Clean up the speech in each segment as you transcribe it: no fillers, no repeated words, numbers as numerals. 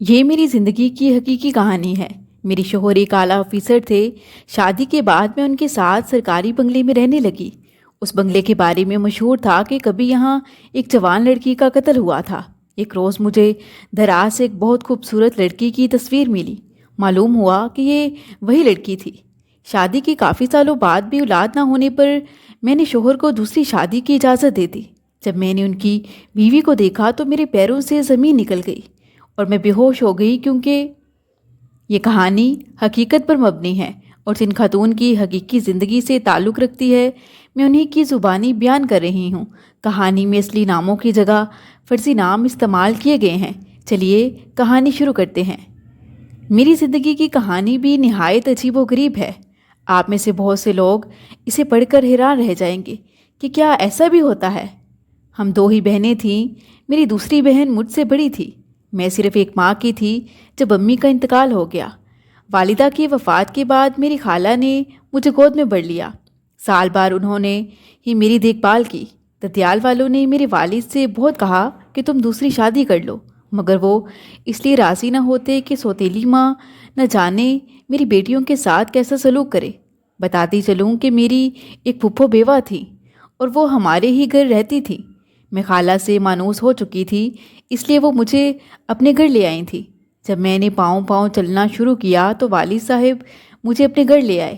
یہ میری زندگی کی حقیقی کہانی ہے۔ میرے شوہر ایک اعلیٰ آفیسر تھے۔ شادی کے بعد میں ان کے ساتھ سرکاری بنگلے میں رہنے لگی۔ اس بنگلے کے بارے میں مشہور تھا کہ کبھی یہاں ایک جوان لڑکی کا قتل ہوا تھا۔ ایک روز مجھے دراز سے ایک بہت خوبصورت لڑکی کی تصویر ملی۔ معلوم ہوا کہ یہ وہی لڑکی تھی۔ شادی کے کافی سالوں بعد بھی اولاد نہ ہونے پر میں نے شوہر کو دوسری شادی کی اجازت دے دی۔ جب میں نے ان کی بیوی کو دیکھا تو میرے پیروں سے زمین نکل گئی اور میں بے ہوش ہو گئی، کیونکہ یہ کہانی حقیقت پر مبنی ہے اور جن خاتون کی حقیقی زندگی سے تعلق رکھتی ہے میں انہی کی زبانی بیان کر رہی ہوں۔ کہانی میں اصلی ناموں کی جگہ فرضی نام استعمال کیے گئے ہیں۔ چلیے کہانی شروع کرتے ہیں۔ میری زندگی کی کہانی بھی نہایت عجیب و غریب ہے۔ آپ میں سے بہت سے لوگ اسے پڑھ کر حیران رہ جائیں گے کہ کیا ایسا بھی ہوتا ہے۔ ہم دو ہی بہنیں تھیں۔ میری دوسری بہن مجھ سے بڑی تھی۔ میں صرف ایک ماں کی تھی جب امی کا انتقال ہو گیا۔ والدہ کی وفات کے بعد میری خالہ نے مجھے گود میں بڑھ لیا۔ سال بھر انہوں نے ہی میری دیکھ بھال کی۔ ددیال والوں نے میرے والد سے بہت کہا کہ تم دوسری شادی کر لو، مگر وہ اس لیے راضی نہ ہوتے کہ سوتیلی ماں نہ جانے میری بیٹیوں کے ساتھ کیسا سلوک کرے۔ بتاتی چلوں کہ میری ایک پھپھو بیوہ تھی اور وہ ہمارے ہی گھر رہتی تھی۔ میں خالہ سے مانوس ہو چکی تھی، اس لیے وہ مجھے اپنے گھر لے آئی تھی۔ جب میں نے پاؤں پاؤں چلنا شروع کیا تو والد صاحب مجھے اپنے گھر لے آئے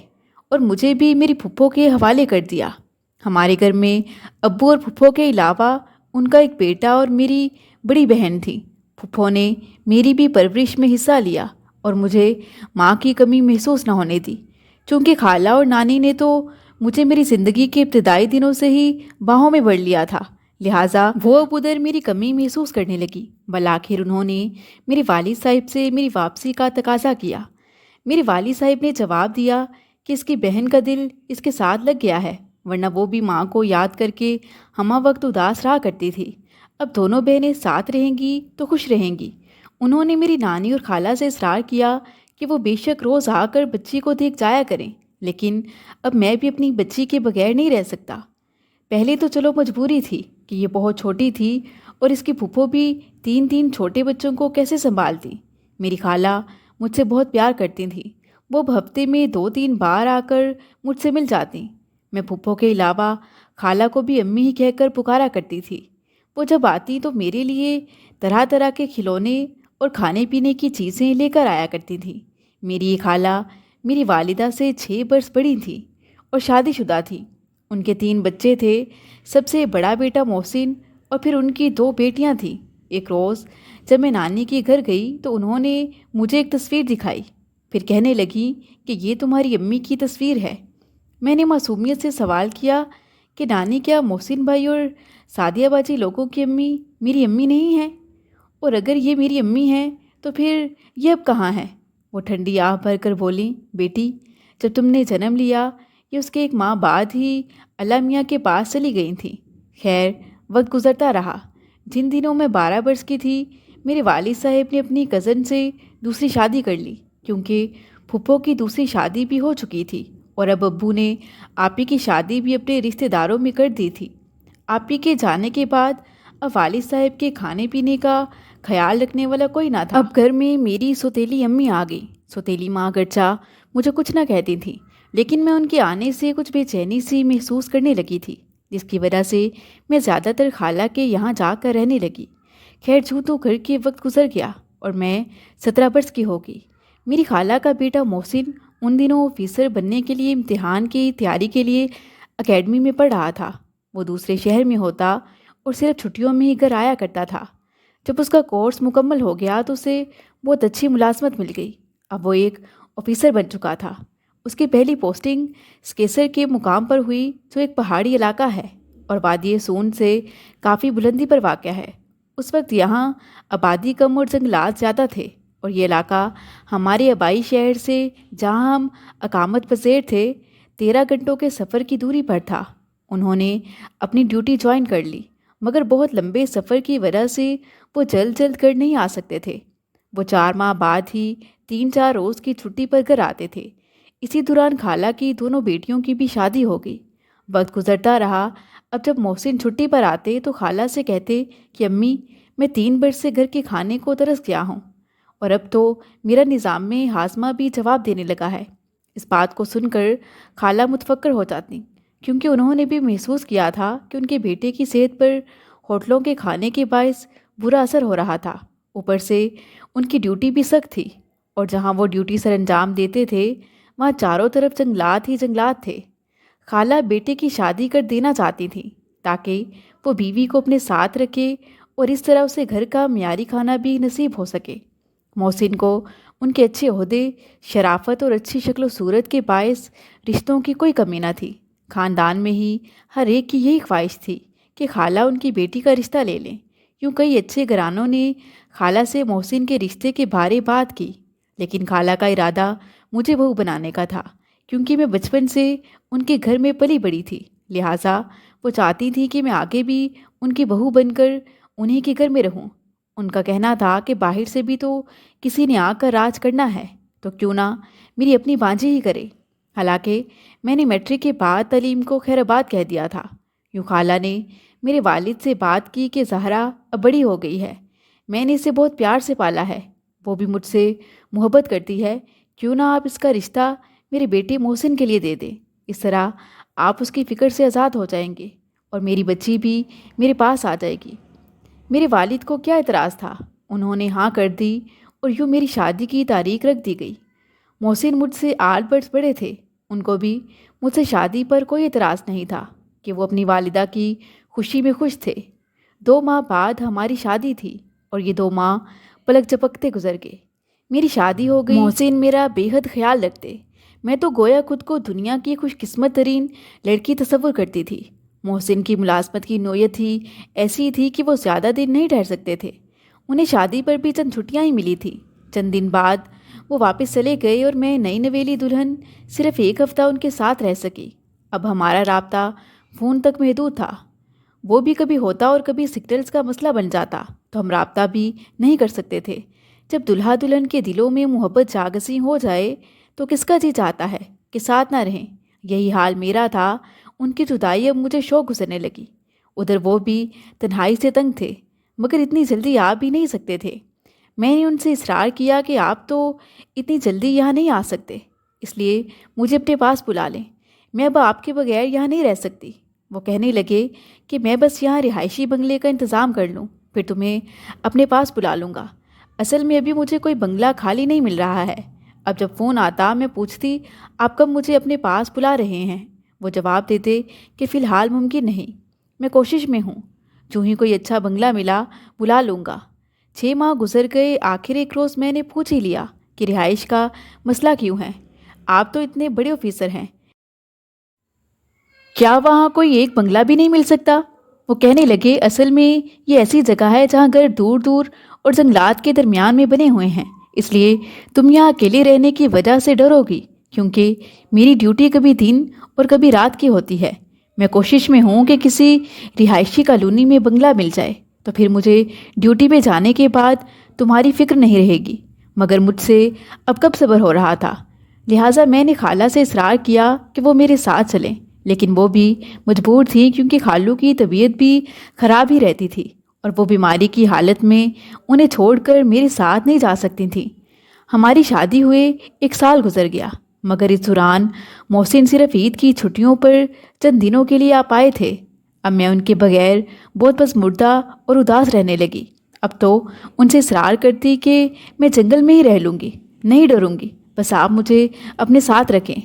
اور مجھے بھی میری پھپھو کے حوالے کر دیا۔ ہمارے گھر میں ابو اور پھپھو کے علاوہ ان کا ایک بیٹا اور میری بڑی بہن تھی۔ پھپھو نے میری بھی پرورش میں حصہ لیا اور مجھے ماں کی کمی محسوس نہ ہونے دی۔ چونکہ خالہ اور نانی نے تو مجھے میری زندگی کے ابتدائی دنوں سے ہی باہوں میں بڑھ لیا تھا، لہٰذا وہ اب ادھر میری کمی محسوس کرنے لگی۔ بالآخر انہوں نے میرے والد صاحب سے میری واپسی کا تقاضا کیا۔ میرے والد صاحب نے جواب دیا کہ اس کی بہن کا دل اس کے ساتھ لگ گیا ہے، ورنہ وہ بھی ماں کو یاد کر کے ہمہ وقت اداس رہا کرتی تھی۔ اب دونوں بہنیں ساتھ رہیں گی تو خوش رہیں گی۔ انہوں نے میری نانی اور خالہ سے اصرار کیا کہ وہ بے شک روز آ کر بچی کو دیکھ جایا کریں، لیکن اب میں بھی اپنی بچی کے بغیر نہیں رہ سکتا۔ پہلے تو چلو مجبوری تھی کہ یہ بہت چھوٹی تھی اور اس کی پھپھو بھی تین چھوٹے بچوں کو کیسے سنبھالتی۔ میری خالہ مجھ سے بہت پیار کرتی تھیں۔ وہ ہفتے میں 2-3 بار آ کر مجھ سے مل جاتی۔ میں پھپھو کے علاوہ خالہ کو بھی امی ہی کہہ کر پکارا کرتی تھی۔ وہ جب آتی تو میرے لیے طرح طرح کے کھلونے اور کھانے پینے کی چیزیں لے کر آیا کرتی تھی۔ میری یہ خالہ میری والدہ سے 6 برس بڑی تھی اور شادی شدہ تھی۔ ان کے 3 بچے تھے، سب سے بڑا بیٹا محسن اور پھر ان کی 2 بیٹیاں تھیں۔ ایک روز جب میں نانی کے گھر گئی تو انہوں نے مجھے ایک تصویر دکھائی، پھر کہنے لگی کہ یہ تمہاری امی کی تصویر ہے۔ میں نے معصومیت سے سوال کیا کہ نانی، کیا محسن بھائی اور سعدیہ باجی لوگوں کی امی میری امی نہیں ہیں؟ اور اگر یہ میری امی ہیں تو پھر یہ اب کہاں ہیں؟ وہ ٹھنڈی آہ بھر کر بولی، بیٹی جب تم نے جنم لیا یہ اس کے 1 ماہ بعد ہی اللہ میاں کے پاس چلی گئی تھیں۔ خیر وقت گزرتا رہا۔ جن دنوں میں 12 برس کی تھی میرے والد صاحب نے اپنی کزن سے دوسری شادی کر لی، کیونکہ پھپھو کی دوسری شادی بھی ہو چکی تھی اور اب ابو نے آپی کی شادی بھی اپنے رشتہ داروں میں کر دی تھی۔ آپی کے جانے کے بعد اب والد صاحب کے کھانے پینے کا خیال رکھنے والا کوئی نہ تھا۔ اب گھر میں میری سوتیلی امی آ گئی۔ سوتیلی ماں اگرچہ مجھے کچھ نہ کہتی تھیں، لیکن میں ان کے آنے سے کچھ بے چینی سی محسوس کرنے لگی تھی، جس کی وجہ سے میں زیادہ تر خالہ کے یہاں جا کر رہنے لگی۔ خیر جوں تو گھر کے وقت گزر گیا اور میں 17 برس کی ہو گئی۔ میری خالہ کا بیٹا محسن ان دنوں آفیسر بننے کے لیے امتحان کی تیاری کے لیے اکیڈمی میں پڑھ رہا تھا۔ وہ دوسرے شہر میں ہوتا اور صرف چھٹیوں میں ہی گھر آیا کرتا تھا۔ جب اس کا کورس مکمل ہو گیا تو اسے بہت اچھی ملازمت مل گئی۔ اب وہ ایک آفیسر بن چکا تھا۔ اس کی پہلی پوسٹنگ سکیسر کے مقام پر ہوئی، جو ایک پہاڑی علاقہ ہے اور وادی سون سے کافی بلندی پر واقع ہے۔ اس وقت یہاں آبادی کم اور جنگلات زیادہ تھے اور یہ علاقہ ہمارے آبائی شہر سے، جہاں ہم اقامت پذیر تھے، 13 گھنٹوں کے سفر کی دوری پر تھا۔ انہوں نے اپنی ڈیوٹی جوائن کر لی، مگر بہت لمبے سفر کی وجہ سے وہ جلد گھر نہیں آ سکتے تھے۔ وہ 4 ماہ بعد ہی 3-4 روز کی چھٹی پر گھر آتے تھے۔ اسی دوران خالہ کی دونوں بیٹیوں کی بھی شادی ہو گئی۔ وقت گزرتا رہا۔ اب جب محسن چھٹی پر آتے تو خالہ سے کہتے کہ امی میں 3 برس سے گھر کے کھانے کو ترس گیا ہوں اور اب تو میرا نظام میں ہاضمہ بھی جواب دینے لگا ہے۔ اس بات کو سن کر خالہ متفکر ہو جاتی، کیونکہ انہوں نے بھی محسوس کیا تھا کہ ان کے بیٹے کی صحت پر ہوٹلوں کے کھانے کے باعث برا اثر ہو رہا تھا۔ اوپر سے ان کی ڈیوٹی بھی سخت تھی، اور جہاں وہ ڈیوٹی سر انجام دیتے تھے وہاں چاروں طرف جنگلات ہی جنگلات تھے۔ خالہ بیٹے کی شادی کر دینا چاہتی تھیں تاکہ وہ بیوی کو اپنے ساتھ رکھے اور اس طرح اسے گھر کا معیاری کھانا بھی نصیب ہو سکے۔ محسن کو ان کے اچھے عہدے، شرافت اور اچھی شکل و صورت کے باعث رشتوں کی کوئی کمی نہ تھی۔ خاندان میں ہی ہر ایک کی یہی خواہش تھی کہ خالہ ان کی بیٹی کا رشتہ لے لیں۔ یوں کئی اچھے گھرانوں نے خالہ سے محسن کے رشتے کے بارے بات کی، لیکن خالہ کا ارادہ مجھے بہو بنانے کا تھا، کیونکہ میں بچپن سے ان کے گھر میں پلی بڑی تھی۔ لہٰذا وہ چاہتی تھی کہ میں آگے بھی ان کی بہو بن کر انہی کے گھر میں رہوں۔ ان کا کہنا تھا کہ باہر سے بھی تو کسی نے آ کر راج کرنا ہے، تو کیوں نہ میری اپنی بانجی ہی کرے۔ حالانکہ میں نے میٹرک کے بعد تعلیم کو خیر آباد کہہ دیا تھا۔ یوں خالہ نے میرے والد سے بات کی کہ زہرا اب بڑی ہو گئی ہے، میں نے اسے بہت پیار سے پالا ہے، وہ بھی مجھ سے محبت کرتی ہے، کیوں نہ آپ اس کا رشتہ میرے بیٹے محسن کے لیے دے دیں۔ اس طرح آپ اس کی فکر سے آزاد ہو جائیں گے اور میری بچی بھی میرے پاس آ جائے گی۔ میرے والد کو کیا اعتراض تھا، انہوں نے ہاں کر دی اور یوں میری شادی کی تاریخ رکھ دی گئی۔ محسن مجھ سے 8 برس بڑے تھے، ان کو بھی مجھ سے شادی پر کوئی اعتراض نہیں تھا کہ وہ اپنی والدہ کی خوشی میں خوش تھے۔ 2 ماہ بعد ہماری شادی تھی اور یہ 2 ماہ پلک جھپکتے گزر گئے۔ میری شادی ہو گئی۔ محسن میرا بے حد خیال رکھتے، میں تو گویا خود کو دنیا کی خوش قسمت ترین لڑکی تصور کرتی تھی۔ محسن کی ملازمت کی نوعیت ہی ایسی تھی کہ وہ زیادہ دن نہیں ٹھہر سکتے تھے، انہیں شادی پر بھی چند چھٹیاں ہی ملی تھی۔ چند دن بعد وہ واپس چلے گئے اور میں نئی نویلی دلہن صرف 1 ہفتہ ان کے ساتھ رہ سکی۔ اب ہمارا رابطہ فون تک محدود تھا، وہ بھی کبھی ہوتا اور کبھی سگنلز کا مسئلہ بن جاتا تو ہم رابطہ بھی نہیں کر سکتے تھے۔ جب دلہا دلہن کے دلوں میں محبت جاگسی ہو جائے تو کس کا جی چاہتا ہے کہ ساتھ نہ رہیں؟ یہی حال میرا تھا۔ ان کی جدائی اب مجھے شوق گزرنے لگی۔ ادھر وہ بھی تنہائی سے تنگ تھے، مگر اتنی جلدی آ بھی نہیں سکتے تھے۔ میں نے ان سے اصرار کیا کہ آپ تو اتنی جلدی یہاں نہیں آ سکتے، اس لیے مجھے اپنے پاس بلا لیں، میں اب آپ کے بغیر یہاں نہیں رہ سکتی۔ وہ کہنے لگے کہ میں بس یہاں رہائشی بنگلے کا انتظام کر لوں، پھر تمہیں اپنے پاس بلا لوں گا۔ اصل میں ابھی مجھے کوئی بنگلہ خالی نہیں مل رہا ہے۔ اب جب فون آتا میں پوچھتی آپ کب مجھے اپنے پاس بلا رہے ہیں، وہ جواب دیتے کہ فی الحال ممکن نہیں، میں کوشش میں ہوں، جو ہی کوئی اچھا بنگلہ ملا بلا لوں گا۔ 6 ماہ گزر گئے، آخر ایک روز میں نے پوچھ ہی لیا کہ رہائش کا مسئلہ کیوں ہے، آپ تو اتنے بڑے آفیسر ہیں، کیا وہاں کوئی ایک بنگلہ بھی نہیں مل سکتا؟ وہ کہنے لگے اصل میں یہ ایسی جگہ ہے جہاں گھر دور دور اور جنگلات کے درمیان میں بنے ہوئے ہیں، اس لیے تم یہاں اکیلے رہنے کی وجہ سے ڈرو گی، کیونکہ میری ڈیوٹی کبھی دن اور کبھی رات کی ہوتی ہے۔ میں کوشش میں ہوں کہ کسی رہائشی کالونی میں بنگلہ مل جائے، تو پھر مجھے ڈیوٹی پہ جانے کے بعد تمہاری فکر نہیں رہے گی، مگر مجھ سے اب کب صبر ہو رہا تھا، لہٰذا میں نے خالہ سے اصرار کیا کہ وہ میرے ساتھ چلیں، لیکن وہ بھی مجبور تھی کیونکہ خالو کی طبیعت بھی خراب ہی رہتی تھی اور وہ بیماری کی حالت میں انہیں چھوڑ کر میرے ساتھ نہیں جا سکتی تھیں۔ ہماری شادی ہوئے 1 سال گزر گیا، مگر اس دوران محسن صرف عید کی چھٹیوں پر چند دنوں کے لیے آ پائے تھے۔ اب میں ان کے بغیر بہت بس مردہ اور اداس رہنے لگی۔ اب تو ان سے اصرار کرتی کہ میں جنگل میں ہی رہ لوں گی، نہیں ڈروں گی، بس آپ مجھے اپنے ساتھ رکھیں۔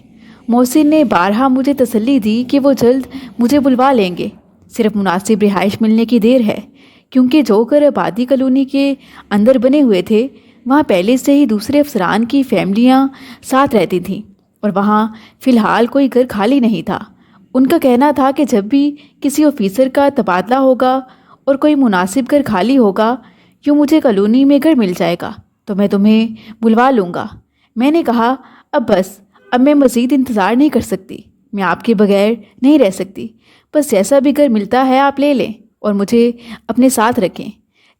محسن نے بارہا مجھے تسلی دی کہ وہ جلد مجھے بلوا لیں گے، صرف مناسب رہائش ملنے کی دیر ہے، کیونکہ جو گھر آبادی کالونی کے اندر بنے ہوئے تھے وہاں پہلے سے ہی دوسرے افسران کی فیملیاں ساتھ رہتی تھیں اور وہاں فی الحال کوئی گھر خالی نہیں تھا۔ ان کا کہنا تھا کہ جب بھی کسی آفیسر کا تبادلہ ہوگا اور کوئی مناسب گھر خالی ہوگا، یوں مجھے کالونی میں گھر مل جائے گا تو میں تمہیں بلوا لوں گا۔ میں نے کہا اب بس، اب میں مزید انتظار نہیں کر سکتی، میں آپ کے بغیر نہیں رہ سکتی، بس جیسا بھی گھر ملتا ہے آپ لے لیں اور مجھے اپنے ساتھ رکھیں۔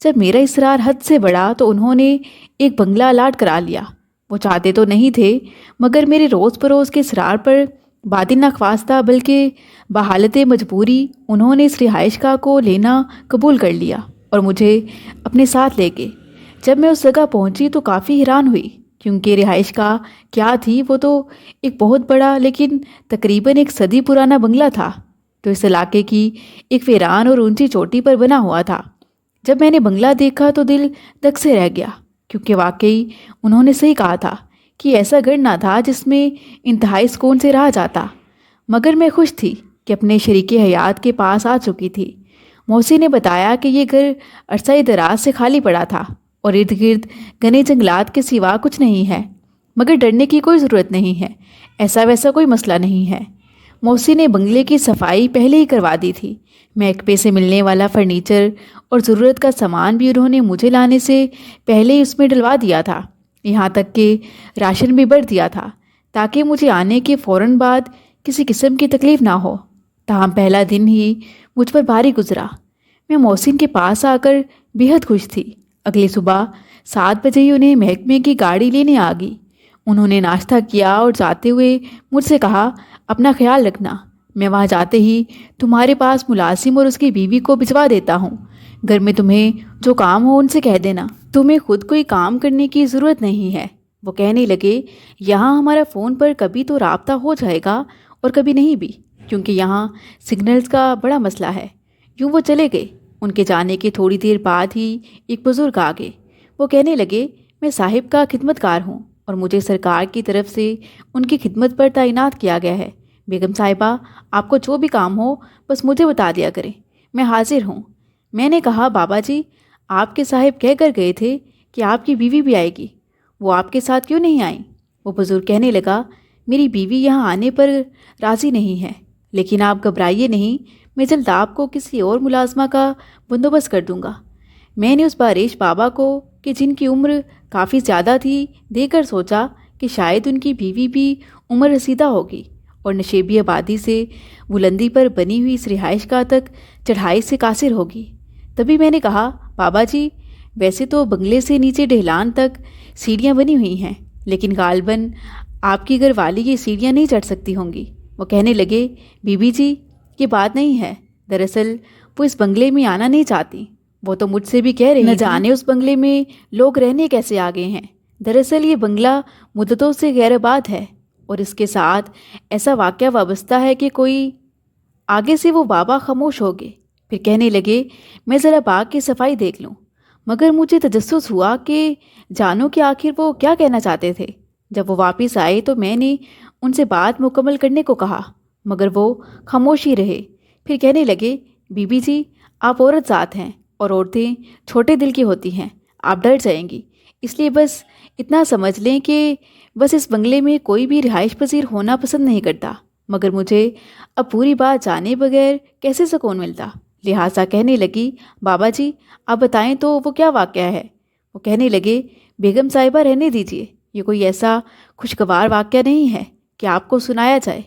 جب میرا اصرار حد سے بڑھا تو انہوں نے ایک بنگلہ الاٹ کرا لیا۔ وہ چاہتے تو نہیں تھے، مگر میرے روز بروز کے اصرار پر باطن نخواستہ بلکہ بحالت مجبوری انہوں نے اس رہائش گاہ کو لینا قبول کر لیا اور مجھے اپنے ساتھ لے گئے۔ جب میں اس جگہ پہنچی تو کافی حیران ہوئی، کیونکہ رہائش کا کیا تھی، وہ تو ایک بہت بڑا لیکن تقریباً ایک صدی پرانا بنگلہ تھا، تو اس علاقے کی ایک ویران اور اونچی چوٹی پر بنا ہوا تھا۔ جب میں نے بنگلہ دیکھا تو دل دک سے رہ گیا، کیونکہ واقعی انہوں نے صحیح کہا تھا کہ ایسا گھر نہ تھا جس میں انتہائی سکون سے رہا جاتا۔ مگر میں خوش تھی کہ اپنے شریک حیات کے پاس آ چکی تھی۔ محسن نے بتایا کہ یہ گھر عرصہ دراز سے خالی پڑا تھا اور ارد گرد گھنے جنگلات کے سوا کچھ نہیں ہے، مگر ڈرنے کی کوئی ضرورت نہیں ہے، ایسا ویسا کوئی مسئلہ نہیں ہے۔ محسن نے بنگلے کی صفائی پہلے ہی کروا دی تھی، محکمے سے ملنے والا فرنیچر اور ضرورت کا سامان بھی انہوں نے مجھے لانے سے پہلے ہی اس میں ڈلوا دیا تھا، یہاں تک کہ راشن بھی بھر دیا تھا تاکہ مجھے آنے کے فوراً بعد کسی قسم کی تکلیف نہ ہو۔ تاہم پہلا دن ہی مجھ پر بھاری گزرا۔ میں محسن کے پاس آ کر بے حد خوش تھی۔ اگلی صبح 7 بجے ہی انہیں محکمے کی گاڑی لینے آ گئی۔ انہوں نے ناشتہ کیا اور جاتے ہوئے مجھ سے کہا، اپنا خیال رکھنا، میں وہاں جاتے ہی تمہارے پاس ملازم اور اس کی بیوی کو بھجوا دیتا ہوں۔ گھر میں تمہیں جو کام ہو ان سے کہہ دینا، تمہیں خود کوئی کام کرنے کی ضرورت نہیں ہے۔ وہ کہنے لگے، یہاں ہمارا فون پر کبھی تو رابطہ ہو جائے گا اور کبھی نہیں بھی، کیونکہ یہاں سگنلز کا بڑا مسئلہ ہے۔ یوں وہ چلے گئے۔ ان کے جانے کے تھوڑی دیر بعد ہی ایک بزرگ آ گئے۔ وہ کہنے لگے، میں صاحب کا خدمت کار ہوں اور مجھے سرکار کی طرف سے ان کی خدمت پر تعینات کیا گیا ہے۔ بیگم صاحبہ، آپ کو جو بھی کام ہو بس مجھے بتا دیا کریں، میں حاضر ہوں۔ میں نے کہا، بابا جی، آپ کے صاحب کہہ کر گئے تھے کہ آپ کی بیوی بھی آئے گی، وہ آپ کے ساتھ کیوں نہیں آئیں؟ وہ بزرگ کہنے لگا، میری بیوی یہاں آنے پر راضی نہیں ہے، لیکن آپ گھبرائیے نہیں، میں جلد آپ کو کسی اور ملازمہ کا بندوبست کر دوں گا۔ میں نے اس باریش بابا کو، کہ جن کی عمر کافی زیادہ تھی، دے کر سوچا کہ شاید ان کی بیوی بھی عمر رسیدہ ہوگی اور نشیبی آبادی سے بلندی پر بنی ہوئی اس رہائش گاہ تک چڑھائی سے قاصر ہوگی۔ تبھی میں نے کہا، بابا جی، ویسے تو بنگلے سے نیچے ڈھلان تک سیڑھیاں بنی ہوئی ہیں، لیکن غالباً آپ کی گھر والی یہ سیڑھیاں نہیں چڑھ سکتی ہوں گی۔ وہ کہنے لگے، بی بی جی، یہ بات نہیں ہے، دراصل وہ اس بنگلے میں آنا نہیں چاہتی۔ وہ تو مجھ سے بھی کہہ رہی، نہ جانے اس بنگلے میں لوگ رہنے کیسے آ گئے ہیں۔ دراصل یہ بنگلہ مدتوں سے غیر آباد ہے اور اس کے ساتھ ایسا واقعہ وابستہ ہے کہ کوئی… آگے سے وہ بابا خاموش ہو گئے، پھر کہنے لگے، میں ذرا باغ کی صفائی دیکھ لوں۔ مگر مجھے تجسس ہوا کہ جانو کہ آخر وہ کیا کہنا چاہتے تھے۔ جب وہ واپس آئے تو میں نے ان سے بات مکمل کرنے کو کہا، مگر وہ خاموش ہی رہے۔ پھر کہنے لگے، بی بی جی، آپ عورت ذات ہیں اور عورتیں چھوٹے دل کی ہوتی ہیں، آپ ڈر جائیں گی، اس لیے بس اتنا سمجھ لیں کہ بس اس بنگلے میں کوئی بھی رہائش پذیر ہونا پسند نہیں کرتا، مگر مجھے اب پوری بات جانے بغیر کیسے سکون ملتا۔ لہٰذا کہنے لگی، بابا جی، آپ بتائیں تو وہ کیا واقعہ ہے؟ وہ کہنے لگے، بیگم صاحبہ، رہنے دیجیے، یہ کوئی ایسا خوشگوار واقعہ نہیں ہے کہ آپ کو سنایا جائے۔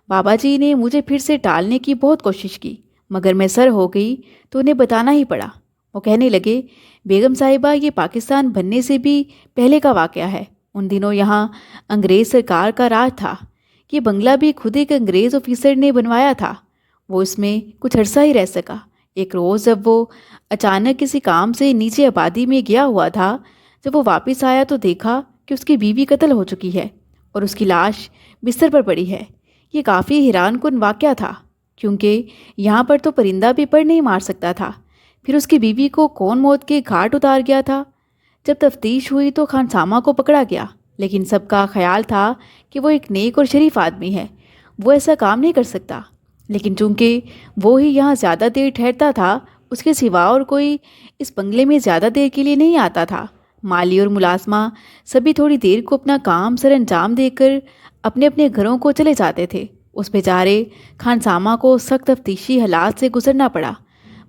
بابا جی نے مجھے پھر سے ٹالنے کی بہت کوشش کی، مگر میں سر ہو گئی تو انہیں بتانا ہی پڑا۔ وہ کہنے لگے، بیگم صاحبہ، یہ پاکستان بننے سے بھی پہلے کا واقعہ ہے۔ ان دنوں یہاں انگریز سرکار کا راج تھا۔ یہ بنگلہ بھی خود ایک انگریز آفیسر نے بنوایا تھا۔ وہ اس میں کچھ عرصہ ہی رہ سکا۔ ایک روز جب وہ اچانک کسی کام سے نیچے آبادی میں گیا ہوا تھا، جب وہ واپس آیا تو دیکھا کہ اس کی بیوی قتل ہو چکی ہے اور اس کی لاش بستر پر پڑی ہے۔ یہ کافی حیران کن واقعہ تھا، کیونکہ یہاں پر تو پرندہ بھی پر نہیں مار سکتا تھا۔ پھر اس کی بیوی کو کون موت کے گھاٹ اتار گیا تھا؟ جب تفتیش ہوئی تو خانسامہ کو پکڑا گیا، لیکن سب کا خیال تھا کہ وہ ایک نیک اور شریف آدمی ہے، وہ ایسا کام نہیں کر سکتا۔ لیکن چونکہ وہ ہی یہاں زیادہ دیر ٹھہرتا تھا، اس کے سوا اور کوئی اس بنگلے میں زیادہ دیر کے لیے نہیں آتا تھا۔ مالی اور ملازمہ سبھی تھوڑی دیر کو اپنا کام سر انجام دے کر اپنے اپنے گھروں کو چلے جاتے تھے۔ اس بیچارے خانسامہ کو سخت تفتیشی حالات سے گزرنا پڑا،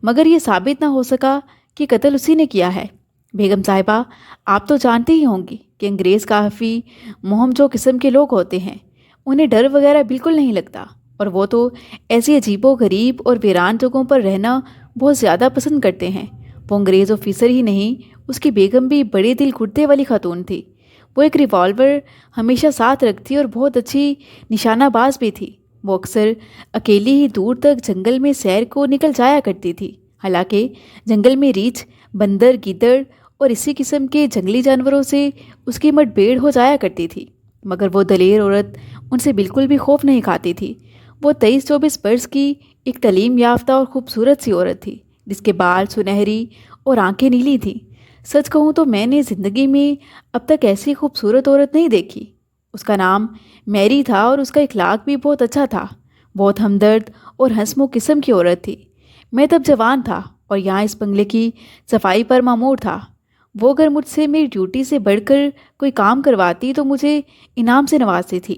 مگر یہ ثابت نہ ہو سکا کہ قتل اسی نے کیا ہے۔ بیگم صاحبہ، آپ تو جانتی ہی ہوں گی کہ انگریز کافی مہم جو قسم کے لوگ ہوتے ہیں، انہیں ڈر وغیرہ بالکل نہیں لگتا، اور وہ تو ایسی عجیب و غریب اور ویران جگہوں پر رہنا بہت زیادہ پسند کرتے ہیں۔ وہ انگریز آفیسر ہی نہیں، اس کی بیگم بھی بڑے دل گھٹنے والی خاتون تھی۔ وہ ایک ریوالور ہمیشہ ساتھ رکھتی اور بہت اچھی نشانہ باز بھی تھی۔ وہ اکثر اکیلی ہی دور تک جنگل میں سیر کو نکل جایا کرتی تھی، حالانکہ جنگل میں ریچھ، بندر، گیدڑ اور اسی قسم کے جنگلی جانوروں سے اس کی مٹ بھیڑ ہو جایا کرتی تھی، مگر وہ دلیر عورت ان سے بالکل بھی خوف نہیں کھاتی تھی۔ وہ 23-24 برس کی ایک تعلیم یافتہ اور خوبصورت سی عورت تھی، جس کے بال سنہری اور آنکھیں نیلی تھیں۔ سچ کہوں تو میں نے زندگی میں اب تک ایسی خوبصورت عورت نہیں دیکھی۔ اس کا نام میری تھا اور اس کا اخلاق بھی بہت اچھا تھا۔ بہت ہمدرد اور ہنسمکھ قسم کی عورت تھی۔ میں تب جوان تھا اور یہاں اس بنگلے کی صفائی پر مامور تھا۔ وہ اگر مجھ سے میری ڈیوٹی سے بڑھ کر کوئی کام کرواتی تو مجھے انعام سے نوازتی تھی۔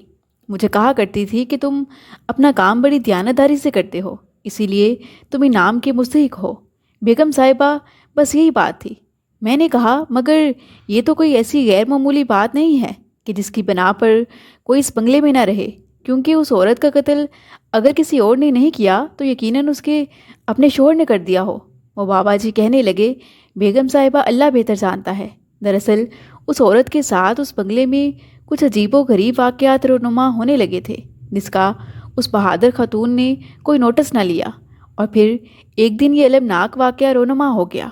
مجھے کہا کرتی تھی کہ تم اپنا کام بڑی دیانتداری سے کرتے ہو، اسی لیے تم انعام کے مستحق ہو۔ بیگم صاحبہ، بس یہی بات تھی۔ میں نے کہا مگر یہ تو کوئی ایسی غیر معمولی بات نہیں ہے کہ جس کی بنا پر کوئی اس بنگلے میں نہ رہے، کیونکہ اس عورت کا قتل اگر کسی اور نے نہیں کیا تو یقیناً اس کے اپنے شوہر نے کر دیا ہو۔ وہ بابا جی کہنے لگے، بیگم صاحبہ، اللہ بہتر جانتا ہے۔ دراصل اس عورت کے ساتھ اس بنگلے میں کچھ عجیب و غریب واقعات رونما ہونے لگے تھے، جس کا اس بہادر خاتون نے کوئی نوٹس نہ لیا، اور پھر ایک دن یہ المناک واقعہ رونما ہو گیا۔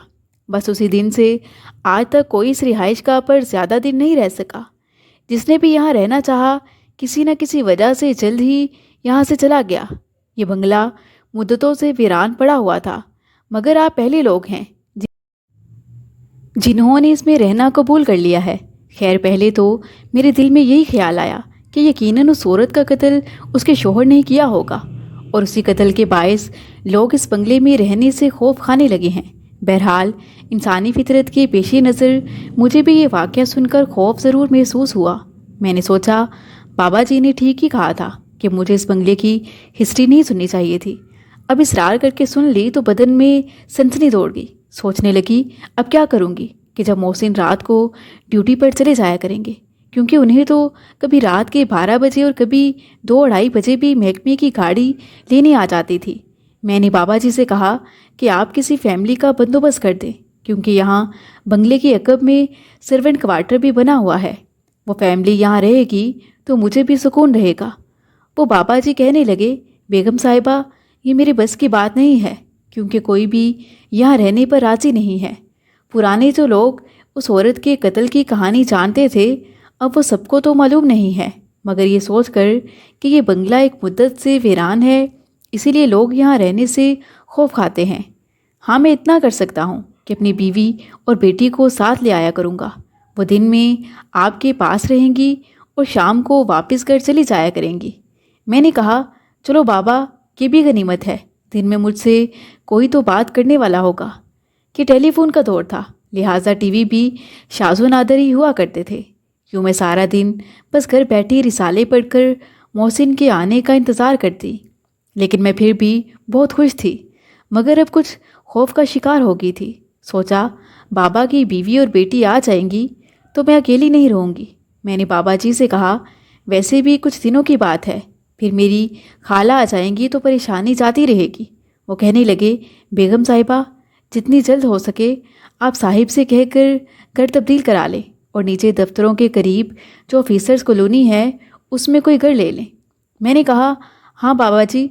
بس اسی دن سے آج تک کوئی اس رہائش گاہ پر زیادہ دن نہیں رہ سکا۔ جس نے بھی یہاں رہنا چاہا کسی نہ کسی وجہ سے جلد ہی یہاں سے چلا گیا۔ یہ بنگلہ مدتوں سے ویران پڑا ہوا تھا، مگر آپ پہلے لوگ ہیں جنہوں نے اس میں رہنا قبول کر لیا ہے۔ خیر، پہلے تو میرے دل میں یہی خیال آیا کہ یقیناً اس عورت کا قتل اس کے شوہر نے کیا ہوگا، اور اسی قتل کے باعث لوگ اس بنگلے میں رہنے سے خوف کھانے لگے ہیں۔ بہرحال انسانی فطرت کے پیش نظر مجھے بھی یہ واقعہ سن کر خوف ضرور محسوس ہوا۔ میں نے سوچا بابا جی نے ٹھیک ہی کہا تھا کہ مجھے اس بنگلے کی ہسٹری نہیں سننی چاہیے تھی۔ اب اصرار کر کے سن لی تو بدن میں سنسنی دوڑ گئی۔ سوچنے لگی اب کیا کروں گی کہ جب محسن رات کو ڈیوٹی پر چلے جایا کریں گے، کیونکہ انہیں تو کبھی رات کے 12 بجے اور کبھی 2-2:30 بجے بھی محکمے کی گاڑی لینے آ جاتی تھی۔ میں نے بابا جی سے کہا کہ آپ کسی فیملی کا بندوبست کر دیں، کیونکہ یہاں بنگلے کی عقب میں سرونٹ کوارٹر بھی بنا ہوا ہے۔ وہ فیملی یہاں رہے گی تو مجھے بھی سکون رہے گا۔ وہ بابا جی کہنے لگے، بیگم صاحبہ، یہ میرے بس کی بات نہیں ہے، کیونکہ کوئی بھی یہاں رہنے پر راضی نہیں ہے۔ پرانے جو لوگ اس عورت کے قتل کی کہانی جانتے تھے، اب وہ سب کو تو معلوم نہیں ہے، مگر یہ سوچ کر کہ یہ بنگلہ ایک مدت سے ویران ہے، اسی لیے لوگ یہاں رہنے سے خوف کھاتے ہیں۔ ہاں، میں اتنا کر سکتا ہوں کہ اپنی بیوی اور بیٹی کو ساتھ لے آیا کروں گا۔ وہ دن میں آپ کے پاس رہیں گی اور شام کو واپس گھر چلی جایا کریں گی۔ میں نے کہا، چلو بابا، یہ بھی غنیمت ہے، دن میں مجھ سے کوئی تو بات کرنے والا ہوگا۔ کہ ٹیلی فون کا دور تھا، لہٰذا ٹی وی بھی شاذ و نادر ہی ہوا کرتے تھے۔ کیوں میں سارا دن بس گھر بیٹھی رسالے پڑھ کر محسن کے آنے کا انتظار کرتی، لیکن میں پھر بھی بہت خوش تھی، مگر اب کچھ خوف کا شکار ہو گئی تھی۔ سوچا بابا کی بیوی اور بیٹی آ جائیں گی تو میں اکیلی نہیں رہوں گی۔ میں نے بابا جی سے کہا، ویسے بھی کچھ دنوں کی بات ہے، پھر میری خالہ آ جائیں گی تو پریشانی جاتی رہے گی۔ وہ کہنے لگے، بیگم صاحبہ، جتنی جلد ہو سکے آپ صاحب سے کہہ کر گھر تبدیل کرا لیں اور نیچے دفتروں کے قریب جو آفیسرز کالونی ہے اس میں کوئی گھر لے لیں۔ میں نے کہا، ہاں بابا جی،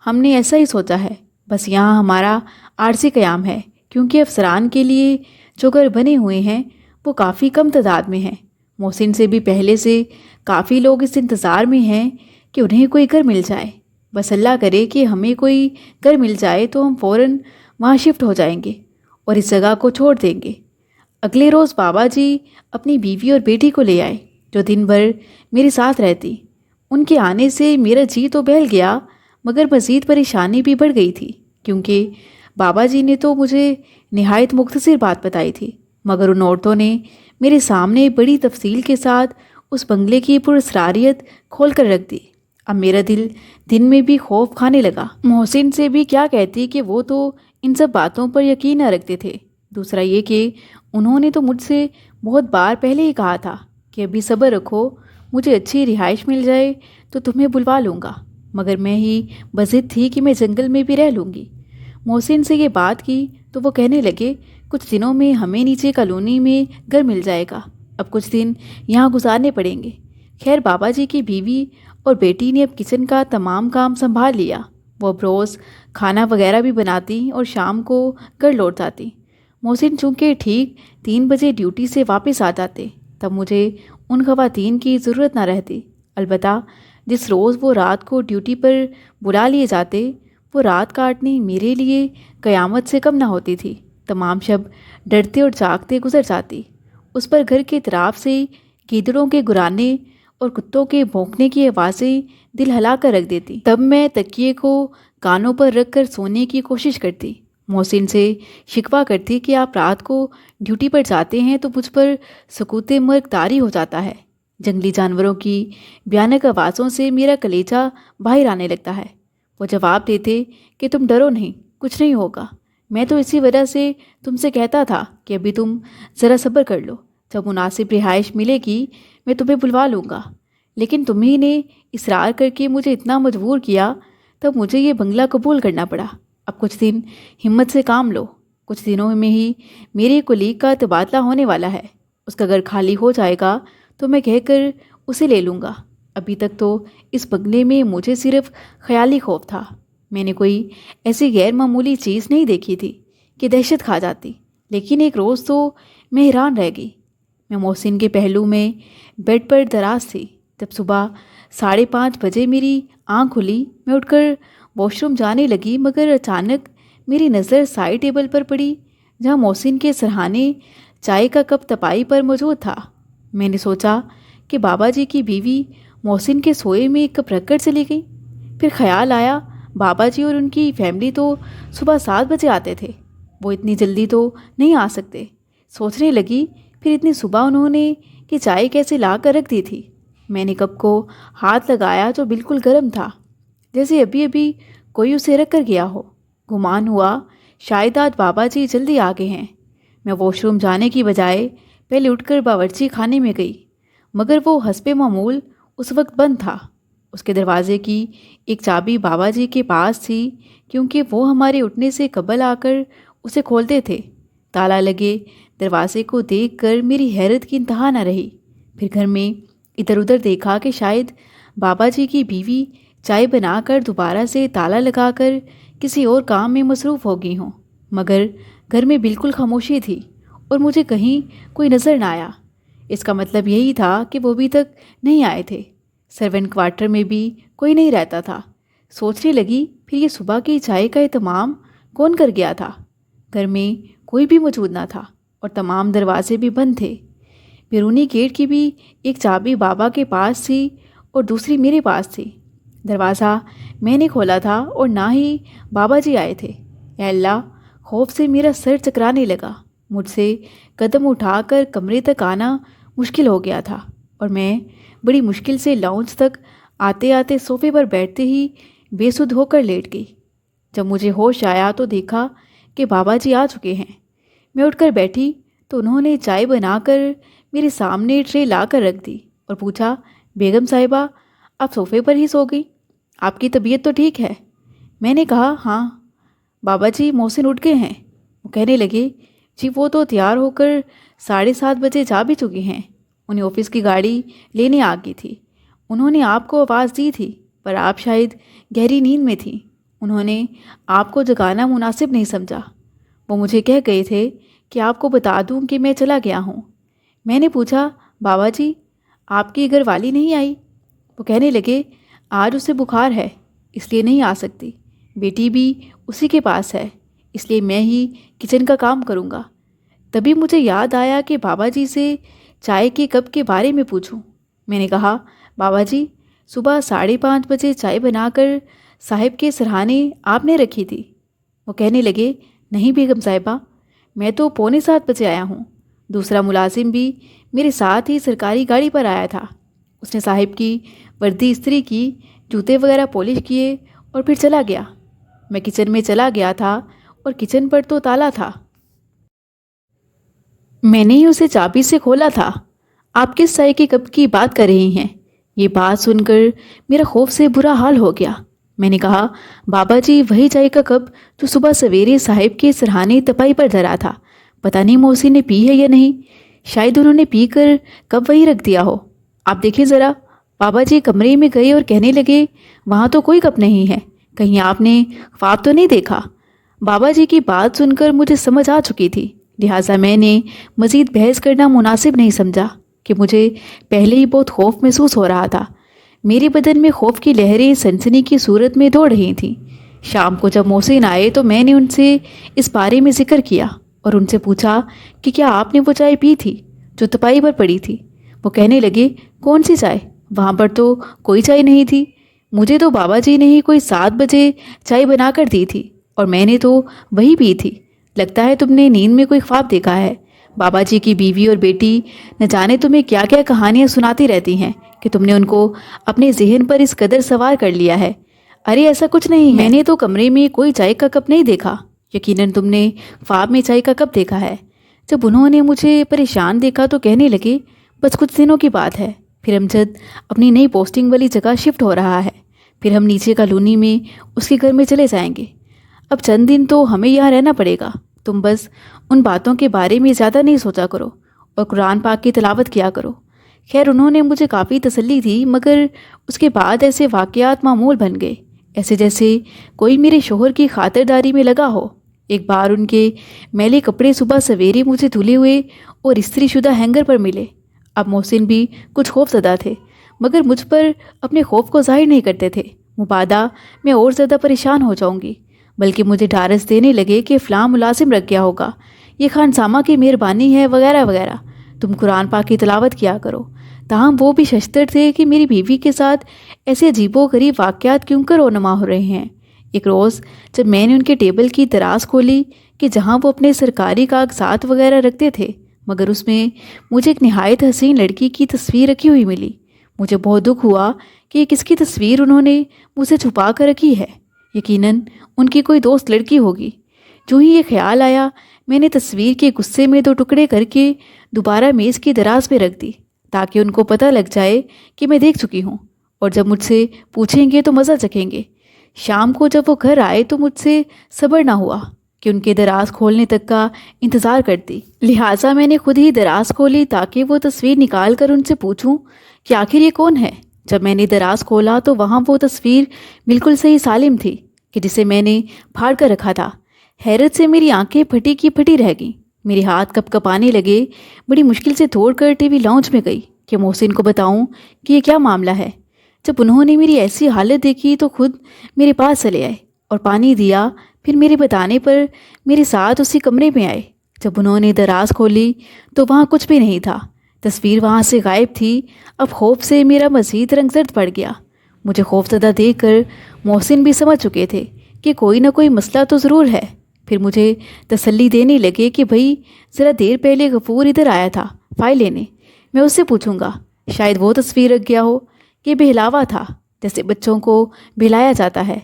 ہم نے ایسا ہی سوچا ہے، بس یہاں ہمارا عارضی قیام ہے، کیونکہ افسران کے لیے جو گھر بنے ہوئے ہیں وہ کافی کم تعداد میں ہیں۔ محسن سے بھی پہلے سے کافی لوگ اس انتظار میں ہیں کہ انہیں کوئی گھر مل جائے۔ بس اللہ کرے کہ ہمیں کوئی گھر مل جائے تو ہم فوراً وہاں شفٹ ہو جائیں گے اور اس جگہ کو چھوڑ دیں گے۔ اگلے روز بابا جی اپنی بیوی اور بیٹی کو لے آئے، جو دن بھر میرے ساتھ رہتی۔ ان کے آنے سے میرا جی تو بہل گیا، مگر مزید پریشانی بھی بڑھ گئی تھی، کیونکہ بابا جی نے تو مجھے نہایت مختصر بات بتائی تھی، مگر ان عورتوں نے میرے سامنے بڑی تفصیل کے ساتھ اس بنگلے کی پراسراریت کھول کر رکھ دی۔ اب میرا دل دن میں بھی خوف کھانے لگا۔ محسن سے بھی کیا کہتی کہ وہ تو ان سب باتوں پر یقین نہ رکھتے تھے۔ دوسرا یہ کہ انہوں نے تو مجھ سے بہت بار پہلے ہی کہا تھا کہ ابھی صبر رکھو، مجھے اچھی رہائش مل جائے تو تمہیں بلوا لوں گا، مگر میں ہی بضد تھی کہ میں جنگل میں بھی رہ لوں گی۔ محسن سے یہ بات کی تو وہ کہنے لگے، کچھ دنوں میں ہمیں نیچے کالونی میں گھر مل جائے گا، اب کچھ دن یہاں گزارنے پڑیں گے۔ خیر، بابا جی کی بیوی اور بیٹی نے اب کچن کا تمام کام سنبھال لیا۔ وہ اب روز کھانا وغیرہ بھی بناتی اور شام کو گھر لوٹ جاتی۔ محسن چونکہ ٹھیک 3 بجے ڈیوٹی سے واپس آ جاتے تب مجھے ان خواتین کی ضرورت نہ رہتی۔ البتہ جس روز وہ رات کو ڈیوٹی پر بلا لیے جاتے وہ رات کاٹنی میرے لیے قیامت سے کم نہ ہوتی تھی۔ تمام شب ڈرتے اور جاگتے گزر جاتی۔ اس پر گھر کے اطراف سے گیدڑوں کے گرانے اور کتوں کے بھونکنے کی آوازیں دل ہلا کر رکھ دیتی۔ تب میں تکیے کو کانوں پر رکھ کر سونے کی کوشش کرتی۔ محسن سے شکوہ کرتی کہ آپ رات کو ڈیوٹی پر جاتے ہیں تو مجھ پر سکوت مرگ طاری ہو جاتا ہے۔ جنگلی جانوروں کی بھیانک آوازوں سے میرا کلیجہ باہر آنے لگتا ہے۔ وہ جواب دیتے کہ تم ڈرو نہیں، کچھ نہیں ہوگا۔ میں تو اسی وجہ سے تم سے کہتا تھا کہ ابھی تم ذرا صبر کر لو، جب مناسب رہائش ملے گی میں تمہیں بلوا لوں گا۔ لیکن تمہیں نے اصرار کر کے مجھے اتنا مجبور کیا، تب مجھے یہ بنگلہ قبول کرنا پڑا۔ اب کچھ دن ہمت سے کام لو، کچھ دنوں میں ہی میرے کولیگ کا تبادلہ ہونے والا ہے۔ اس کا گھر خالی ہو جائے گا تو میں کہہ کر اسے لے لوں گا۔ ابھی تک تو اس بنگلے میں مجھے صرف خیالی خوف تھا۔ میں نے کوئی ایسی غیر معمولی چیز نہیں دیکھی تھی کہ دہشت کھا جاتی، لیکن ایک روز تو میں حیران رہ گئی۔ میں محسن کے پہلو میں بیڈ پر دراز تھی جب صبح 5:30 بجے میری آنکھ کھلی۔ میں اٹھ کر واش روم جانے لگی، مگر اچانک میری نظر سائڈ ٹیبل پر پڑی جہاں محسن کے سرہانے چائے کا کپ تپائی پر موجود تھا۔ میں نے سوچا کہ بابا جی کی بیوی محسن کے سوئے میں ایک کپ رکھ کر چلی گئی۔ پھر خیال آیا بابا جی اور ان کی فیملی تو صبح 7 بجے آتے تھے، وہ اتنی جلدی تو نہیں آ سکتے۔ سوچنے لگی پھر اتنی صبح انہوں نے کہ چائے کیسے لا کر رکھ دی تھی۔ میں نے کپ کو ہاتھ لگایا جو بالکل گرم تھا، جیسے ابھی ابھی کوئی اسے رکھ کر گیا ہو۔ گمان ہوا شاید آج بابا جی جلدی آ گئے ہیں۔ میں واش روم جانے کی بجائے پہلے اٹھ کر باورچی خانے میں گئی، مگر وہ حسب معمول اس وقت بند تھا۔ اس کے دروازے کی ایک چابی بابا جی کے پاس تھی، کیونکہ وہ ہمارے اٹھنے سے قبل آ کر اسے کھولتے تھے۔ تالا لگے دروازے کو دیکھ کر میری حیرت کی انتہا نہ رہی۔ پھر گھر میں ادھر ادھر دیکھا کہ شاید بابا جی کی بیوی چائے بنا کر دوبارہ سے تالا لگا کر کسی اور کام میں مصروف ہو گئی ہوں، مگر گھر میں بالکل خاموشی تھی اور مجھے کہیں کوئی نظر نہ آیا۔ اس کا مطلب یہی تھا کہ وہ ابھی تک نہیں آئے تھے۔ سرونٹ کوارٹر میں بھی کوئی نہیں رہتا تھا۔ سوچنے لگی پھر یہ صبح کی چائے کا اہتمام کون کر گیا تھا؟ گھر میں کوئی بھی موجود نہ تھا اور تمام دروازے بھی بند تھے۔ بیرونی گیٹ کی بھی ایک چابی بابا کے پاس تھی اور دوسری میرے پاس تھی۔ دروازہ میں نے کھولا تھا اور نہ ہی بابا جی آئے تھے۔ اے اللہ! خوف سے میرا سر چکرانے لگا۔ مجھ سے قدم اٹھا کر کمرے تک آنا مشکل ہو گیا تھا اور میں بڑی مشکل سے لاؤنج تک آتے آتے صوفے پر بیٹھتے ہی بے سدھ ہو کر لیٹ گئی۔ جب مجھے ہوش آیا تو دیکھا کہ بابا جی آ چکے ہیں۔ میں اٹھ کر بیٹھی تو انہوں نے چائے بنا کر میرے سامنے ٹرے لا کر رکھ دی اور پوچھا، بیگم صاحبہ آپ صوفے پر ہی سو گئی؟ آپ کی طبیعت تو ٹھیک ہے؟ میں نے کہا ہاں۔ بابا جی محسن اٹھ گئے ہیں؟ وہ کہنے لگے جی وہ تو تیار ہو کر 7:30 بجے جا بھی چکے ہیں، انہیں آفس کی گاڑی لینے آ گئی تھی۔ انہوں نے آپ کو آواز دی تھی پر آپ شاید گہری نیند میں تھیں، انہوں نے آپ کو جگانا مناسب نہیں سمجھا۔ وہ مجھے کہہ گئے تھے کہ آپ کو بتا دوں کہ میں چلا گیا ہوں۔ میں نے پوچھا بابا جی آپ کی گھر والی نہیں آئی؟ وہ کہنے لگے آج اسے بخار ہے اس لیے نہیں آ سکتی، بیٹی بھی اسی کے پاس ہے اس لیے میں ہی کچن کا کام کروں گا۔ تبھی مجھے یاد آیا کہ بابا جی سے چائے کے کپ کے بارے میں پوچھوں۔ میں نے کہا بابا جی صبح 5:30 بجے چائے بنا کر صاحب کے سرہانے آپ نے رکھی تھی؟ وہ کہنے لگے نہیں بیگم صاحبہ، میں تو 6:45 بجے آیا ہوں۔ دوسرا ملازم بھی میرے ساتھ ہی سرکاری گاڑی پر آیا تھا۔ اس نے صاحب کی وردی استری کی، جوتے وغیرہ پالش کیے اور پھر چلا گیا۔ میں کچن میں چلا گیا تھا اور کچن پر تو تالا تھا، میں نے ہی اسے چابی سے کھولا تھا۔ آپ کس چائے کے کپ کی بات کر رہی ہیں؟ یہ بات سن کر میرا خوف سے برا حال ہو گیا۔ میں نے کہا بابا جی وہی چائے کا کپ جو صبح سویرے صاحب کے سرہانے تپائی پر دھرا تھا، پتہ نہیں محسن نے پی ہے یا نہیں، شاید انہوں نے پی کر کپ وہی رکھ دیا ہو۔ آپ دیکھیں ذرا۔ بابا جی کمرے میں گئے اور کہنے لگے وہاں تو کوئی کپ نہیں ہے، کہیں آپ نے خواب تو نہیں دیکھا؟ بابا جی کی بات سن کر مجھے سمجھ آ چکی تھی، لہٰذا میں نے مزید بحث کرنا مناسب نہیں سمجھا کہ مجھے پہلے ہی بہت خوف محسوس ہو رہا تھا۔ میرے بدن میں خوف کی لہریں سنسنی کی صورت میں دوڑ رہی تھیں۔ شام کو جب محسن آئے تو میں نے ان سے اس بارے میں ذکر کیا اور ان سے پوچھا کہ کیا آپ نے وہ چائے پی تھی جو تپائی پر پڑی تھی؟ وہ کہنے لگے، کون سی چائے؟ وہاں پر تو کوئی چائے نہیں تھی۔ مجھے تو بابا جی نے ہی کوئی 7 بجے چائے بنا کر دی تھی اور میں نے تو وہی پی تھی۔ لگتا ہے تم نے نیند میں کوئی خواب دیکھا ہے۔ بابا جی کی بیوی اور بیٹی نہ جانے تمہیں کیا کیا کہانیاں سناتی رہتی ہیں کہ تم نے ان کو اپنے ذہن پر اس قدر سوار کر لیا ہے۔ ارے ایسا کچھ نہیں ہے، میں نے تو کمرے میں کوئی چائے کا کپ نہیں دیکھا۔ یقیناً تم نے خواب میں چائے کا کپ دیکھا ہے۔ جب انہوں نے مجھے پریشان دیکھا تو کہنے لگے، بس کچھ دنوں کی بات ہے، پھر امجد اپنی نئی پوسٹنگ والی جگہ شفٹ ہو رہا ہے، پھر ہم نیچے کالونی میں اس کے گھر میں چلے جائیں گے۔ اب چند دن تو ہمیں یہاں رہنا پڑے گا۔ تم بس ان باتوں کے بارے میں زیادہ نہیں سوچا کرو اور قرآن پاک کی تلاوت کیا کرو۔ خیر انہوں نے مجھے کافی تسلی دی، مگر اس کے بعد ایسے واقعات معمول بن گئے، ایسے جیسے کوئی میرے شوہر کی خاطرداری میں لگا ہو۔ ایک بار ان کے میلے کپڑے صبح سویرے مجھے دھلے ہوئے اور استری شدہ ہینگر پر ملے۔ اب محسن بھی کچھ خوف زدہ تھے، مگر مجھ پر اپنے خوف کو ظاہر نہیں کرتے تھے۔ مبادا میں اور زیادہ پریشان ہو جاؤں گی، بلکہ مجھے ڈھارس دینے لگے کہ فلاں ملازم رکھ گیا ہوگا، یہ خانسامہ کی مہربانی ہے وغیرہ وغیرہ، تم قرآن پاک کی تلاوت کیا کرو۔ تاہم وہ بھی ششتر تھے کہ میری بیوی کے ساتھ ایسے عجیب و غریب واقعات کیوں کر رونما ہو رہے ہیں۔ ایک روز جب میں نے ان کے ٹیبل کی دراز کھولی کہ جہاں وہ اپنے سرکاری کاغذات وغیرہ رکھتے تھے، مگر اس میں مجھے ایک نہایت حسین لڑکی کی تصویر رکھی ہوئی ملی۔ مجھے بہت دکھ ہوا کہ یہ کس کی تصویر انہوں نے مجھ سے چھپا کر رکھی ہے۔ یقیناً ان کی کوئی دوست لڑکی ہوگی۔ جو ہی یہ خیال آیا، میں نے تصویر کے غصے میں 2 ٹکڑے کر کے دوبارہ میز کی دراز پہ رکھ دی تاکہ ان کو پتہ لگ جائے کہ میں دیکھ چکی ہوں، اور جب مجھ سے پوچھیں گے تو مزہ چکھیں گے۔ شام کو جب وہ گھر آئے تو مجھ سے صبر نہ ہوا کہ ان کے دراز کھولنے تک کا انتظار کرتی، لہٰذا میں نے خود ہی دراز کھولی تاکہ وہ تصویر نکال کر ان سے پوچھوں کہ آخر یہ کون ہے۔ جب میں نے دراز کھولا تو وہاں وہ تصویر بالکل صحیح سالم تھی کہ جسے میں نے پھاڑ کر رکھا تھا۔ حیرت سے میری آنکھیں پھٹی کی پھٹی رہ گئیں، میرے ہاتھ کپ کپانے لگے۔ بڑی مشکل سے دوڑ کر ٹی وی لاؤنج میں گئی کہ محسن کو بتاؤں کہ یہ کیا معاملہ ہے۔ جب انہوں نے میری ایسی حالت دیکھی تو خود میرے پاس چلے آئے اور پانی دیا، پھر میرے بتانے پر میرے ساتھ اسی کمرے میں آئے۔ جب انہوں نے دراز کھولی تو وہاں کچھ بھی نہیں تھا، تصویر وہاں سے غائب تھی۔ اب خوف سے میرا مزید رنگ زرد پڑ گیا۔ مجھے خوف زدہ دیکھ کر محسن بھی سمجھ چکے تھے کہ کوئی نہ کوئی مسئلہ تو ضرور ہے۔ پھر مجھے تسلی دینے لگے کہ بھئی ذرا دیر پہلے غفور ادھر آیا تھا فائل لینے، میں اس سے پوچھوں گا، شاید وہ تصویر رکھ گیا ہو۔ یہ بہلاوا تھا، جیسے بچوں کو بہلایا جاتا ہے۔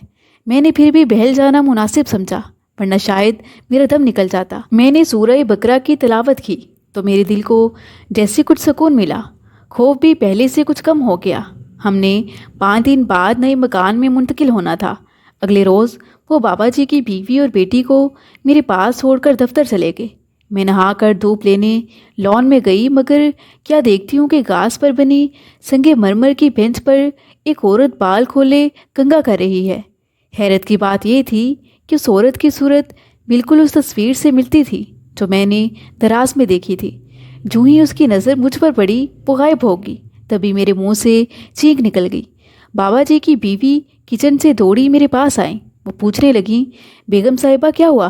میں نے پھر بھی بہل جانا مناسب سمجھا، ورنہ شاید میرا دم نکل جاتا۔ میں نے سورہ بقرہ کی تلاوت کی تو میرے دل کو جیسے کچھ سکون ملا، خوف بھی پہلے سے کچھ کم ہو گیا۔ ہم نے 5 دن بعد نئے مکان میں منتقل ہونا تھا۔ اگلے روز وہ بابا جی کی بیوی اور بیٹی کو میرے پاس چھوڑ کر دفتر چلے گئے۔ میں نہا کر دھوپ لینے لان میں گئی، مگر کیا دیکھتی ہوں کہ گھاس پر بنی سنگ مرمر کی بینچ پر ایک عورت بال کھولے کنگا کر رہی ہے۔ حیرت کی بات یہ تھی کہ اس عورت کی صورت بالکل اس تصویر سے ملتی تھی جو میں نے دراز میں دیکھی تھی۔ جو ہی اس کی نظر مجھ پر پڑی وہ غائب ہو گئی، تبھی میرے منہ سے چینک نکل گئی۔ بابا جی کی بیوی کچن سے دوڑی میرے پاس آئیں۔ وہ پوچھنے لگیں، بیگم صاحبہ کیا ہوا؟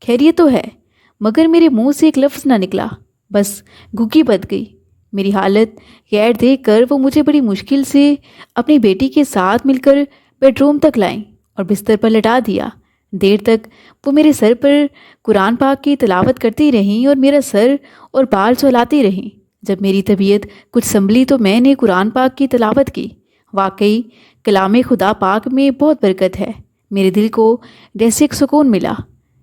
خیریت تو ہے؟ مگر میرے منہ سے ایک لفظ نہ نکلا، بس گھگی بد گئی۔ میری حالت غیر دیکھ کر وہ مجھے بڑی مشکل سے اپنی بیٹی کے ساتھ مل کر بیڈ روم تک لائیں اور بستر پر لٹا دیا۔ دیر تک وہ میرے سر پر قرآن پاک کی تلاوت کرتی رہیں اور میرا سر اور بال سہلاتی رہیں۔ جب میری طبیعت کچھ سنبھلی تو میں نے قرآن پاک کی تلاوت کی۔ واقعی کلام خدا پاک میں بہت برکت ہے۔ میرے دل کو جیسے ایک سکون ملا۔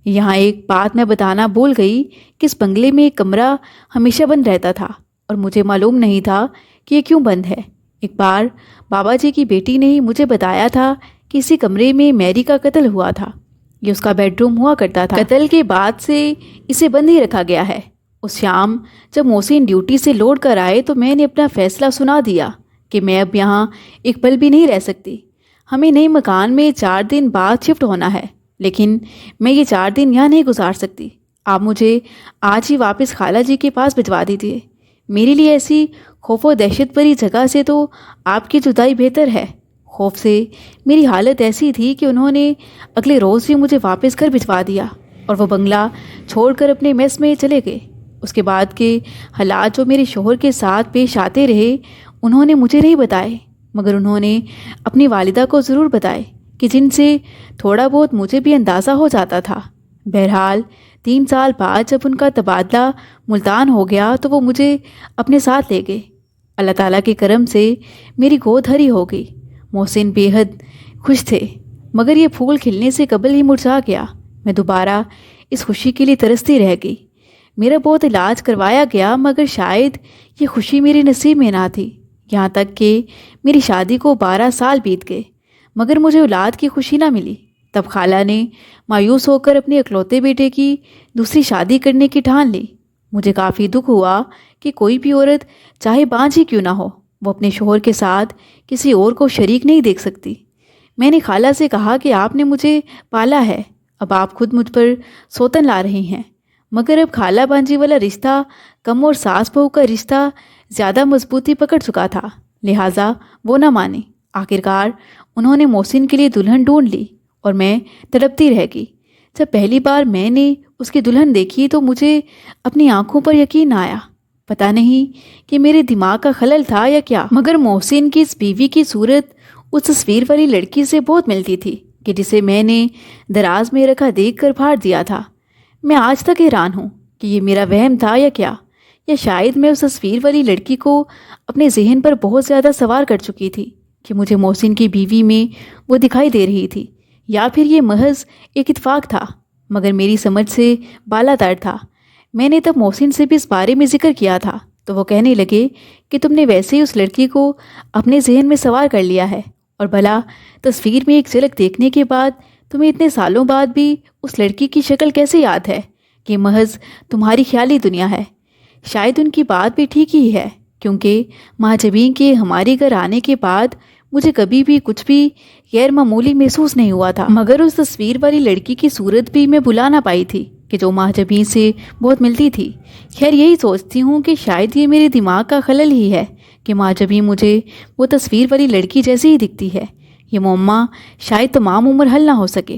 یہاں ایک بات میں بتانا بھول گئی کہ اس بنگلے میں ایک کمرہ ہمیشہ بند رہتا تھا اور مجھے معلوم نہیں تھا کہ یہ کیوں بند ہے۔ ایک بار بابا جی کی بیٹی نے ہی مجھے بتایا تھا کہ اسی کمرے میں میری کا قتل ہوا تھا، یہ اس کا بیڈ روم ہوا کرتا تھا۔ قتل کے بعد سے اسے بند ہی رکھا گیا ہے۔ اس شام جب محسن ڈیوٹی سے لوٹ کر آئے تو میں نے اپنا فیصلہ سنا دیا کہ میں اب یہاں ایک پل بھی نہیں رہ سکتی۔ ہمیں نئے مکان میں 4 دن بعد شفٹ ہونا ہے، لیکن میں یہ 4 دن یہاں نہیں گزار سکتی۔ آپ مجھے آج ہی واپس خالہ جی کے پاس بھجوا دیجیے۔ میرے لیے ایسی خوف و دہشت بھری جگہ سے تو آپ کی جدائی بہتر ہے۔ خوف سے میری حالت ایسی تھی کہ انہوں نے اگلے روز ہی مجھے واپس گھر بھجوا دیا اور وہ بنگلہ چھوڑ کر اپنے میس میں چلے گئے۔ اس کے بعد کے حالات جو میرے شوہر کے ساتھ پیش آتے رہے انہوں نے مجھے نہیں بتائے، مگر انہوں نے اپنی والدہ کو ضرور بتائے کہ جن سے تھوڑا بہت مجھے بھی اندازہ ہو جاتا تھا۔ بہرحال 3 سال بعد جب ان کا تبادلہ ملتان ہو گیا تو وہ مجھے اپنے ساتھ لے گئے۔ اللہ تعالیٰ کے کرم سے میری گود ہری ہو گئی۔ محسن بے حد خوش تھے، مگر یہ پھول کھلنے سے قبل ہی مرجھا گیا۔ میں دوبارہ اس خوشی کے لیے ترستی رہ گئی۔ میرا بہت علاج کروایا گیا، مگر شاید یہ خوشی میرے نصیب میں نہ تھی۔ یہاں تک کہ میری شادی کو 12 سال بیت گئے، مگر مجھے اولاد کی خوشی نہ ملی۔ تب خالہ نے مایوس ہو کر اپنے اکلوتے بیٹے کی دوسری شادی کرنے کی ٹھان لی۔ مجھے کافی دکھ ہوا کہ کوئی بھی عورت چاہے بانجھ ہی کیوں نہ ہو، وہ اپنے شوہر کے ساتھ کسی اور کو شریک نہیں دیکھ سکتی۔ میں نے خالہ سے کہا کہ آپ نے مجھے پالا ہے، اب آپ خود مجھ پر سوتن لا رہی ہیں، مگر اب خالہ بانجی والا رشتہ کم اور ساس بہو کا رشتہ زیادہ مضبوطی پکڑ چکا تھا، لہٰذا وہ نہ مانی۔ آخرکار انہوں نے محسن کے لیے دلہن ڈھونڈ لی اور میں تڑپتی رہ گئی۔ جب پہلی بار میں نے اس کی دلہن دیکھی تو مجھے اپنی آنکھوں پر یقین نہ آیا۔ پتہ نہیں کہ میرے دماغ کا خلل تھا یا کیا، مگر محسن کی اس بیوی کی صورت اس تصویر والی لڑکی سے بہت ملتی تھی کہ جسے میں نے دراز میں رکھا دیکھ کر پھاڑ دیا تھا۔ میں آج تک حیران ہوں کہ یہ میرا وہم تھا یا کیا، یا شاید میں اس تصویر والی لڑکی کو اپنے ذہن پر بہت زیادہ سوار کر چکی تھی کہ مجھے محسن کی بیوی میں وہ دکھائی دے رہی تھی، یا پھر یہ محض ایک اتفاق تھا، مگر میری سمجھ سے بالا تر تھا۔ میں نے تب محسن سے بھی اس بارے میں ذکر کیا تھا تو وہ کہنے لگے کہ تم نے ویسے ہی اس لڑکی کو اپنے ذہن میں سوار کر لیا ہے، اور بھلا تصویر میں ایک جھلک دیکھنے کے بعد تمہیں اتنے سالوں بعد بھی اس لڑکی کی شکل کیسے یاد ہے کہ محض تمہاری خیالی دنیا ہے؟ شاید ان کی بات بھی ٹھیک ہی ہے، کیونکہ مہاجبین کے ہمارے گھر آنے کے بعد مجھے کبھی بھی کچھ بھی غیر معمولی محسوس نہیں ہوا تھا، مگر اس تصویر والی لڑکی کی صورت بھی میں بھلا نہ پائی تھی کہ جو مہاجبین سے بہت ملتی تھی۔ خیر یہی سوچتی ہوں کہ شاید یہ میرے دماغ کا خلل ہی ہے کہ مہاجبین مجھے وہ تصویر والی لڑکی جیسی ہی دکھتی ہے۔ یہ معمہ شاید تمام عمر حل نہ ہو سکے۔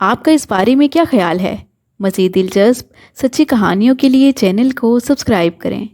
آپ کا اس بارے میں کیا خیال ہے؟ مزید دلچسپ سچی کہانیوں کے لیے چینل کو سبسکرائب کریں۔